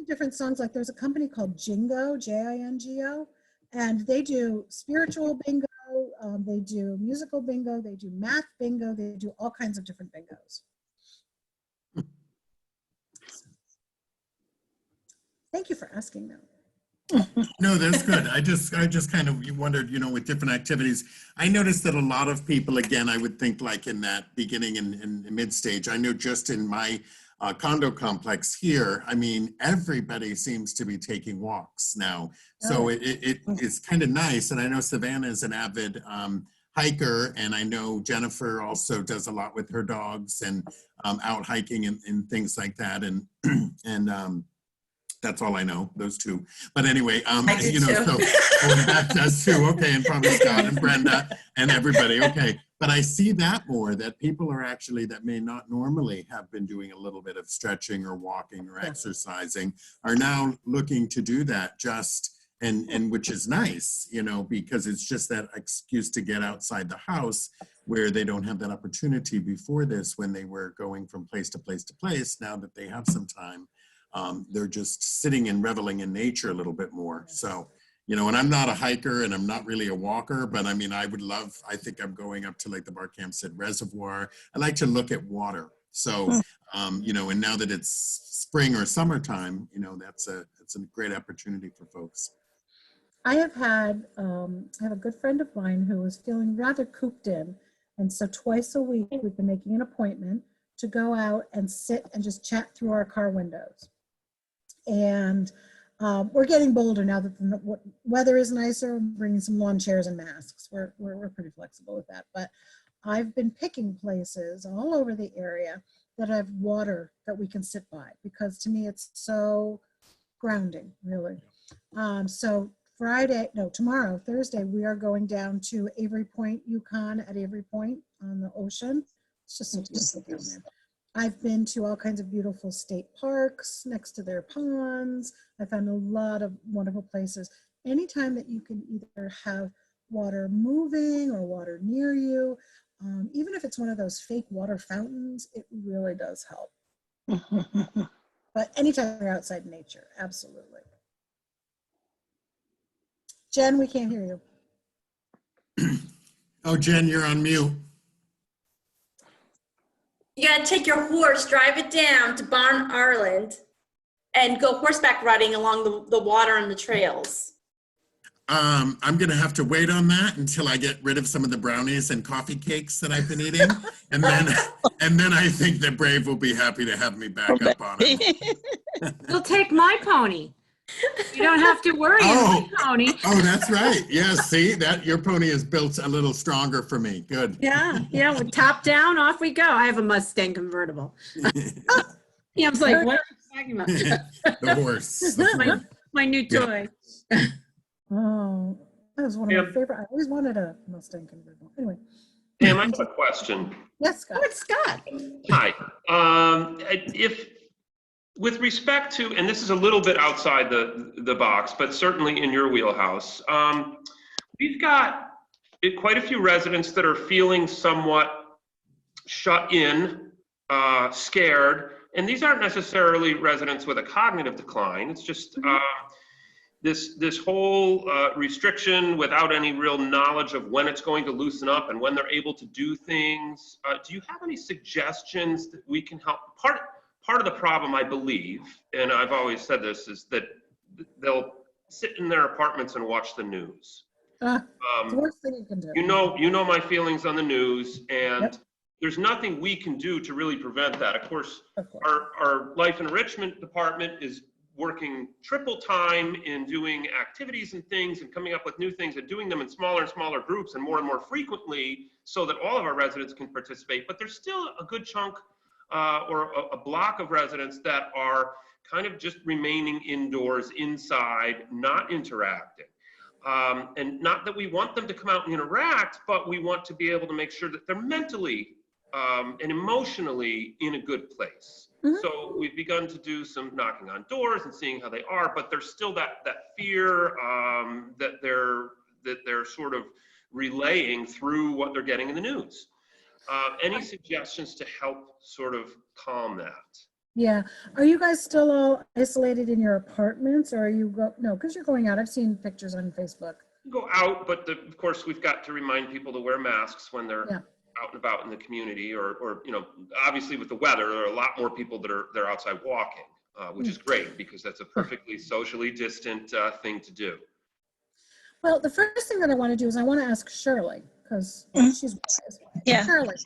of different songs. Like there's a company called Jingo, Jingo, and they do spiritual bingo, they do musical bingo, they do math bingo, they do all kinds of different bingos. Thank you for asking them. No, that's good. I just kind of wondered, with different activities. I noticed that a lot of people, again, I would think like in that beginning and mid stage, I know just in my condo complex here, I mean, everybody seems to be taking walks now. So it's kind of nice. And I know Savannah is an avid hiker, and I know Jennifer also does a lot with her dogs and out hiking and things like that. And that's all I know, those two. But anyway, so that does too. Okay, and probably Scott and Brenda and everybody. Okay, but I see that more, that people are actually, that may not normally have been doing a little bit of stretching or walking or exercising, are now looking to do that and which is nice, because it's just that excuse to get outside the house, where they don't have that opportunity before this, when they were going from place to place to place. Now that they have some time, they're just sitting and reveling in nature a little bit more. So, and I'm not a hiker and I'm not really a walker, but I mean, I think I'm going up to, like the bar camp said, reservoir. I like to look at water. So, and now that it's spring or summertime, it's a great opportunity for folks. I have a good friend of mine who was feeling rather cooped in. And so twice a week, we've been making an appointment to go out and sit and just chat through our car windows. And we're getting bolder now that the weather is nicer. We're bringing some lawn chairs and masks. We're pretty flexible with that. But I've been picking places all over the area that have water that we can sit by, because to me it's so grounding, really. So tomorrow, Thursday, we are going down to Avery Point, Yukon, at Avery Point on the ocean. It's just so beautiful down there. I've been to all kinds of beautiful state parks next to their ponds. I found a lot of wonderful places. Anytime that you can either have water moving or water near you, even if it's one of those fake water fountains, it really does help. But anytime you're outside in nature, absolutely. Jen, we can't hear you. Oh, Jen, you're on mute. You gotta take your horse, drive it down to Barn Island, and go horseback riding along the water and the trails. I'm gonna have to wait on that until I get rid of some of the brownies and coffee cakes that I've been eating, and then I think that Brave will be happy to have me back up on it. We'll take my pony. You don't have to worry. Oh, my pony. Oh, that's right. Yes, see that your pony is built a little stronger for me. Good. Yeah. With top down, off we go. I have a Mustang convertible. Yeah, I was like, what are you talking about? The horse. My new toy. Oh, that was one of my favorite. I always wanted a Mustang convertible. Anyway. Pam, I have a question. Yes, Scott. Oh, it's Scott. Hi. With respect to, and this is a little bit outside the box, but certainly in your wheelhouse, we've got quite a few residents that are feeling somewhat shut in, scared, and these aren't necessarily residents with a cognitive decline. It's just this whole restriction without any real knowledge of when it's going to loosen up and when they're able to do things. Do you have any suggestions that we can help? Part of the problem, I believe, and I've always said this, is that they'll sit in their apartments and watch the news. The worst thing you can do. You know my feelings on the news, and there's nothing we can do to really prevent that. Of course. Our life enrichment department is working triple time in doing activities and things and coming up with new things and doing them in smaller and smaller groups and more frequently, so that all of our residents can participate. But there's still a good chunk or a block of residents that are kind of just remaining indoors, inside, not interacting. And not that we want them to come out and interact, but we want to be able to make sure that they're mentally and emotionally in a good place. So we've begun to do some knocking on doors and seeing how they are, but there's still that fear that they're sort of relaying through what they're getting in the news. Any suggestions to help sort of calm that? Yeah. Are you guys still all isolated in your apartments, or are you no, because you're going out. I've seen pictures on Facebook. Go out, but of course, we've got to remind people to wear masks when they're out and about in the community, or obviously with the weather, there are a lot more people that are outside walking, which is great because that's a perfectly socially distant thing to do. Well, the first thing that I want to do is I want to ask Shirley, because she's wise. Yeah. Shirley,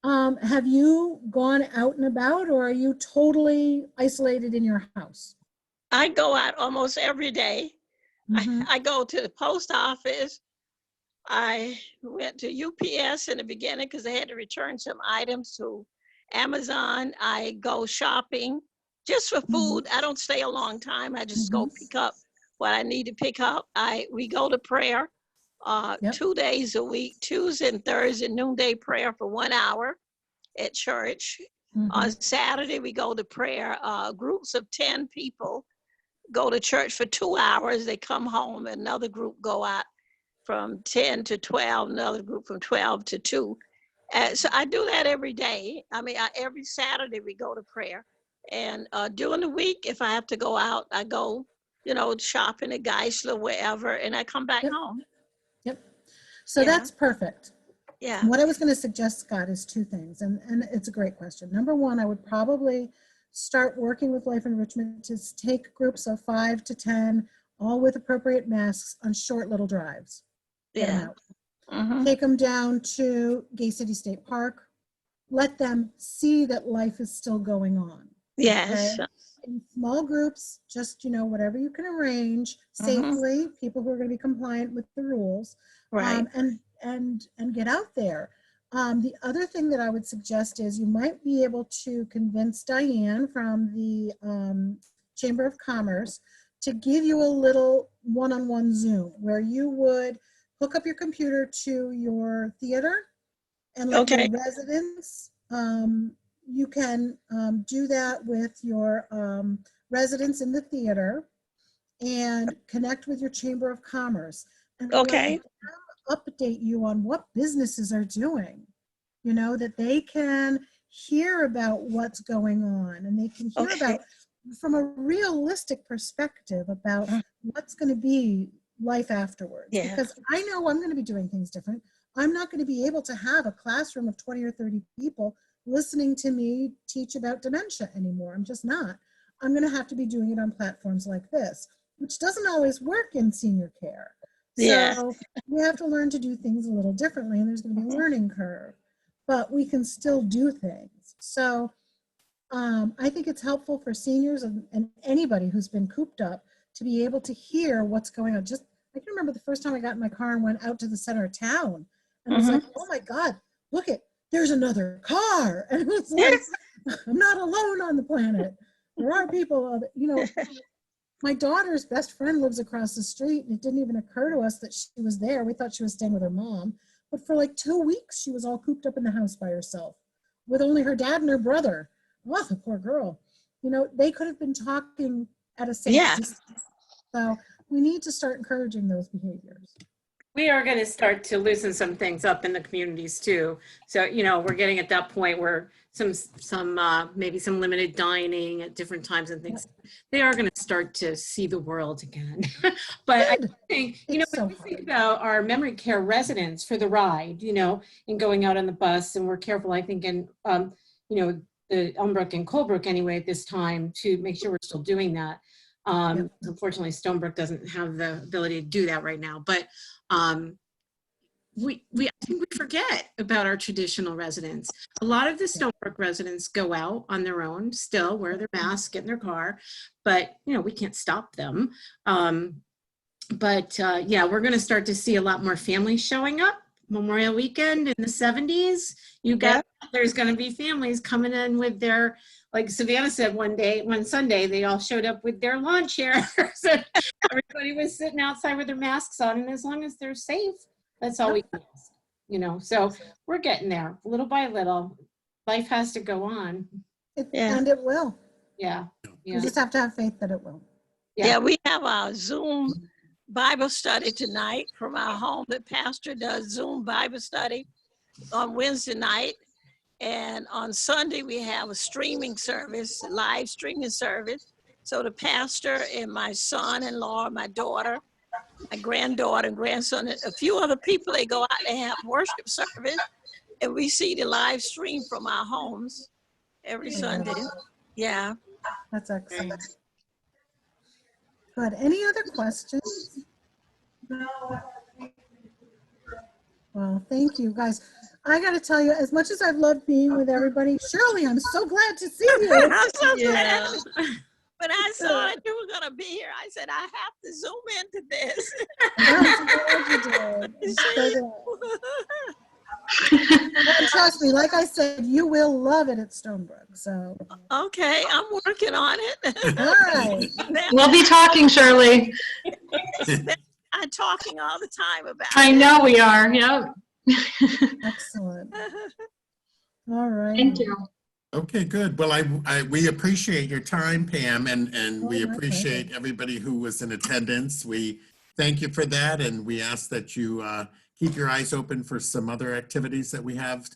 have you gone out and about, or are you totally isolated in your house? I go out almost every day. I go to the post office. I went to UPS in the beginning because they had to return some items to Amazon. I go shopping just for food. I don't stay a long time. I just go pick up what I need to pick up. We go to prayer 2 days a week, Tuesday and Thursday, noonday prayer for 1 hour at church. On Saturday, we go to prayer. Groups of 10 people go to church for 2 hours. They come home. Another group go out from 10 to 12, another group from 12 to 2. So I do that every day. I mean, every Saturday we go to prayer. And during the week, if I have to go out, I go, shopping at Geisler, wherever, and I come back home. So that's perfect. Yeah. What I was going to suggest, Scott, is two things, and it's a great question. Number one, I would probably start working with Life Enrichment to take groups of 5 to 10, all with appropriate masks, on short little drives. Get them out. Take them down to Gay City State Park. Let them see that life is still going on. Yes. Okay? In small groups, just, whatever you can arrange safely, people who are going to be compliant with the rules, Right. and get out there. The other thing that I would suggest is you might be able to convince Diane from the Chamber of Commerce to give you a little one-on-one Zoom where you would hook up your computer to your theater and let your residents, you can do that with your residents in the theater and connect with your Chamber of Commerce. And let them update you on what businesses are doing, that they can hear about what's going on, and they can hear about from a realistic perspective about what's going to be life afterwards. Because I know I'm going to be doing things different. I'm not going to be able to have a classroom of 20 or 30 people listening to me teach about dementia anymore. I'm just not. I'm going to have to be doing it on platforms like this, which doesn't always work in senior care. So we have to learn to do things a little differently, and there's going to be a learning curve, but we can still do things. So I think it's helpful for seniors and anybody who's been cooped up to be able to hear what's going on. I can remember the first time I got in my car and went out to the center of town, and I was like, oh my God, look there's another car. And it was like, I'm not alone on the planet. There are people, my daughter's best friend lives across the street, and it didn't even occur to us that she was there. We thought she was staying with her mom. But for like 2 weeks, she was all cooped up in the house by herself with only her dad and her brother. Oh, the poor girl. They could have been talking at a safe distance. So we need to start encouraging those behaviors. We are going to start to loosen some things up in the communities too. So, we're getting at that point where maybe some limited dining at different times and things. They are going to start to see the world again. But I think, when we think about our memory care residents for the ride, and going out on the bus, and we're careful, I think, in, the Elmbrook and Colebrook anyway at this time to make sure we're still doing that. Unfortunately, Stonebrook doesn't have the ability to do that right now, but I think we forget about our traditional residents. A lot of the Stonebrook residents go out on their own, still wear their masks, get in their car, but we can't stop them. We're going to start to see a lot more families showing up. Memorial Weekend in the 70s, there's going to be families coming in with their, like Savannah said one Sunday, they all showed up with their lawn chairs. Everybody was sitting outside with their masks on, and as long as they're safe, that's all we can ask, so we're getting there little by little. Life has to go on. And it will. Yeah. You just have to have faith that it will. Yeah, we have our Zoom Bible study tonight from our home. The pastor does Zoom Bible study on Wednesday night. And on Sunday, we have a streaming service, a live streaming service. So the pastor and my son-in-law, my daughter, my granddaughter and grandson, and a few other people, they go out, they have worship service. And we see the live stream from our homes every Sunday. Yeah. That's excellent. Good. Any other questions? Well, thank you, guys. I got to tell you, as much as I've loved being with everybody, Shirley, I'm so glad to see you. I'm so Yeah. glad. When I saw that you were going to be here, I said, I have to zoom into this. I'm so glad you did. I'm so glad. But trust me, like I said, you will love it at Stonebrook. So, Okay, I'm working on it. all right. We'll be talking, Shirley. I'm talking all the time about I it. know we are. Yep. Excellent. All right. Thank you. Okay, good. Well, we appreciate your time, Pam, and we Oh, my appreciate everybody who was in attendance. We thank you for that, and we ask that you keep your eyes open for some other activities that we have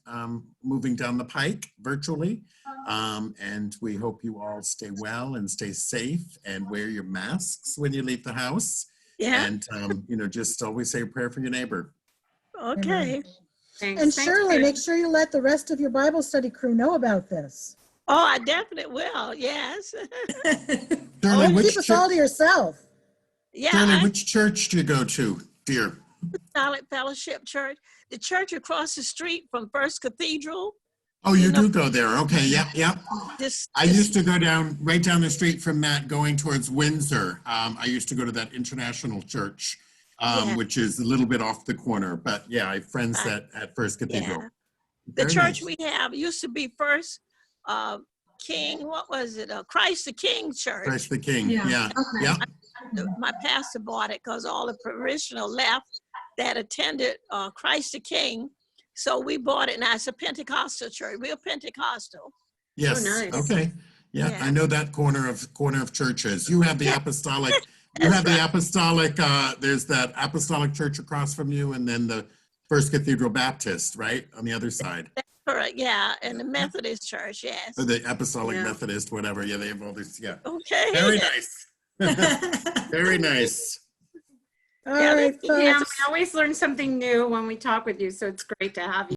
moving down the pike virtually. And we hope you all stay well and stay safe and wear your masks when you leave the house. Yeah, And, just always say a prayer for your neighbor. okay. Thanks. And Thanks, Shirley, Pam. make sure you let the rest of your Bible study crew know about this. Oh, I definitely will, yes. Shirley, Don't which keep us all to yourself. Yeah, Shirley, I'm which church do you go to, dear? Solid Fellowship Church, the church across the street from First Cathedral. Oh, you You know- do go there. Okay, yep. I used to go right down the street from that going towards Windsor. I used to go to that international church, Yeah. which is a little bit off the corner, but yeah, I have friends Right. at First Cathedral. Yeah. The Very church nice. we have used to be First King, what was it? Christ the King Church. Christ the King, Yeah. yeah, Okay. yeah. My pastor bought it because all the parishioners left that attended Christ the King. So we bought it. Now it's a Pentecostal church. We're Pentecostal. Yes, nice. okay. Yeah, Yeah. I know that corner of churches. You have the Yeah. apostolic, That's there's that apostolic church across from you and then the First Cathedral Baptist, right, on the other side. Correct, yeah, and the Methodist church, yes. Or the Apostolic Yeah. Methodist, whatever. Yeah, they have all this, yeah. Okay. Very nice. Very nice. All Yeah, right, this- Yeah, folks. we always learn something new when we talk with you, so it's great to have you.